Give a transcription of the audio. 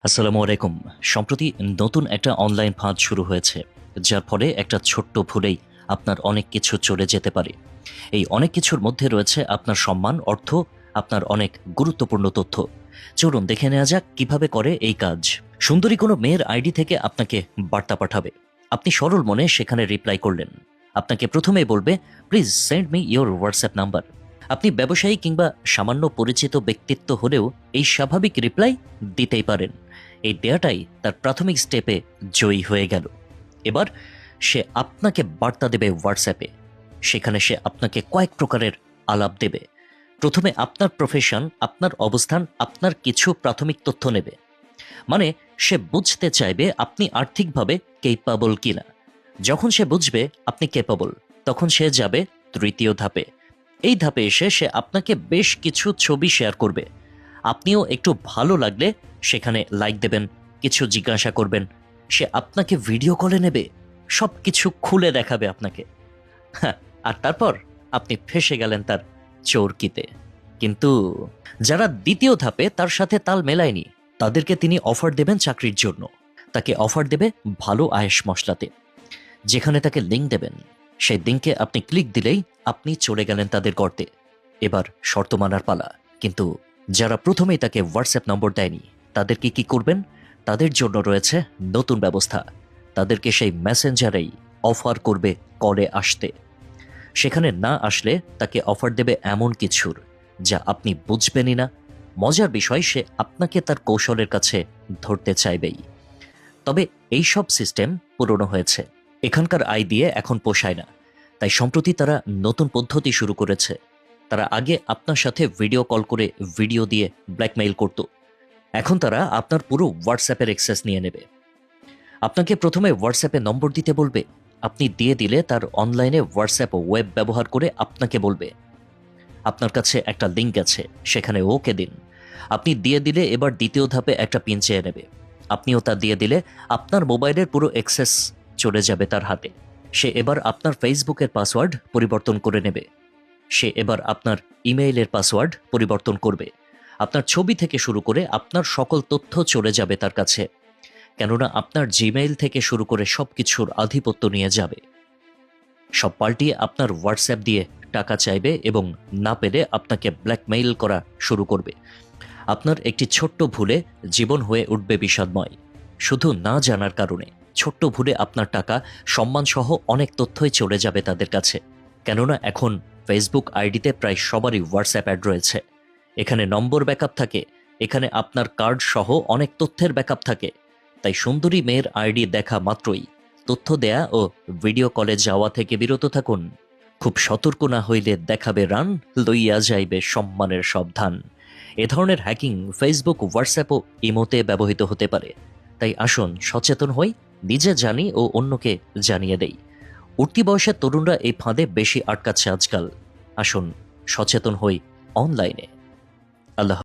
আসসালামু আলাইকুম। সম্প্রতি নতুন একটা অনলাইন ফাঁদ শুরু হয়েছে, যার ফলে একটা ছোট্ট ভুলেই আপনার অনেক কিছু চলে যেতে পারে। এই অনেক কিছুর মধ্যে রয়েছে আপনার সম্মান, অর্থ, আপনার অনেক গুরুত্বপূর্ণ তথ্য। চলুন দেখে নেওয়া যাক কিভাবে করে এই কাজ। সুন্দরী কোনো মেয়ের আইডি থেকে আপনাকে বার্তা পাঠাবে। আপনি সরল মনে সেখানে রিপ্লাই করলেন। আপনাকে প্রথমেই বলবে, please send me your WhatsApp number. আপনি ব্যবসায়ী কিংবা সামান্য পরিচিত ব্যক্তিত্ব হলেও এই স্বাভাবিক রিপ্লাই দিতেই পারেন। এই দেয়াটাই তার প্রাথমিক স্টেপে জয়ী হয়ে গেল। এবার সে আপনাকে বার্তা দেবে হোয়াটসঅ্যাপে। সেখানে সে আপনাকে কয়েক প্রকারের আলাপ দেবে। প্রথমে আপনার প্রফেশন, আপনার অবস্থান, আপনার কিছু প্রাথমিক তথ্য নেবে। মানে সে বুঝতে চাইবে আপনি আর্থিকভাবে কেপাবল কিনা। যখন সে বুঝবে আপনি কেপাবল, তখন সে যাবে তৃতীয় ধাপে। এই ধাপে এসে সে আপনাকে বেশ কিছু ছবি শেয়ার করবে। আপনিও একটু ভালো লাগলে সেখানে লাইক দেবেন, কিছু জিজ্ঞাসা করবেন। সে আপনাকে ভিডিও কলে নেবে, সব কিছু খুলে দেখাবে আপনাকে। হ্যাঁ, আর তারপর আপনি ফেঁসে গেলেন তার চরকিতে। কিন্তু যারা দ্বিতীয় ধাপে তার সাথে তাল মেলায়নি, তাদেরকে তিনি অফার দেবেন চাকরির জন্য। তাকে অফার দেবে ভালো আয়েশ মশলাতে। যেখানে তাকে লিঙ্ক দেবেন, সেই লিঙ্কে আপনি ক্লিক দিলেই আপনি চলে গেলেন তাদের গর্তে। এবার শর্ত মানার পালা। কিন্তু যারা প্রথমেই তাকে হোয়াটসঅ্যাপ নম্বর দেয়নি, তাদেরকে কি করবেন? তাদের জন্য রয়েছে নতুন ব্যবস্থা। তাদেরকে সেই মেসেঞ্জারেই অফার করবে কলে আসতে। সেখানে না আসলে তাকে অফার দেবে এমন কিছুর যা আপনি বুঝবেনই না। মজার বিষয়, সে আপনাকে তার কৌশলের কাছে ধরতে চাইবেই। তবে এই সব সিস্টেম পুরনো হয়েছে, এখানকার আয় দিয়ে এখন পোষায় না। তাই সম্প্রতি তারা নতুন পদ্ধতি শুরু করেছে। তারা আগে আপনার সাথে ভিডিও কল করে ভিডিও দিয়ে ব্ল্যাকমেইল করত। এখন তারা আপনার পুরো হোয়াটসঅ্যাপের অ্যাক্সেস নিয়ে নেবে। আপনাকে প্রথমে হোয়াটসঅ্যাপে নম্বর দিতে বলবে। আপনি দিয়ে দিলে তার অনলাইনে হোয়াটসঅ্যাপ ওয়েব ব্যবহার করে আপনাকে বলবে, আপনার কাছে একটা লিঙ্ক আছে, সেখানে ওকে দিন। আপনি দিয়ে দিলে এবার দ্বিতীয় ধাপে একটা পিন চেয়ে নেবে। আপনিও তা দিয়ে দিলে আপনার মোবাইলের পুরো অ্যাক্সেস চলে যাবে তার হাতে। সে এবার আপনার ফেসবুকের পাসওয়ার্ড পরিবর্তন করে নেবে। সে এবার আপনার ইমেইলের পাসওয়ার্ড পরিবর্তন করবে। আপনার ছবি থেকে শুরু করে আপনার সকল তথ্য চলে যাবে তার কাছে। কেননা আপনার জিমেইল থেকে শুরু করে সবকিছুর আধিপত্য নিয়ে যাবে। সব পাল্টিয়ে আপনার হোয়াটসঅ্যাপ দিয়ে টাকা চাইবে এবং না পেলে আপনাকে ব্ল্যাকমেইল করা শুরু করবে। আপনার একটি ছোট্ট ভুলে জীবন হয়ে উঠবে বিষাদময়। শুধু না জানার কারণে ছোট্ট ভুলে আপনার টাকা, সম্মান সহ অনেক তথ্যই চলে যাবে তাদের কাছে। কেননা এখন ফেসবুক আইডিতে প্রায় সবারই হোয়াটসঅ্যাপ অ্যাড রয়েছে। এখানে নম্বর ব্যাকআপ থাকে, এখানে আপনার কার্ড সহ অনেক তথ্যের ব্যাকআপ থাকে। তাই সুন্দরী মেয়ের আইডি দেখা মাত্রই তথ্য দেয়া ও ভিডিও কলে যাওয়া থেকে বিরত থাকুন। খুব সতর্ক না হইলে দেখাবে রান, লইয়া যাইবে সম্মানের সব ধান। এ ধরনের হ্যাকিং ফেসবুক, হোয়াটসঅ্যাপ ও ইমোতে ব্যবহৃত হতে পারে। তাই আসুন সচেতন হই, নিজে জানি ও অন্যকে জানিয়ে দেই। উঠতি বয়সের তরুণরা এই ফাঁদে বেশি আটকাচ্ছে আজকাল। আসুন সচেতন হই অনলাইনে। আল্লাহ।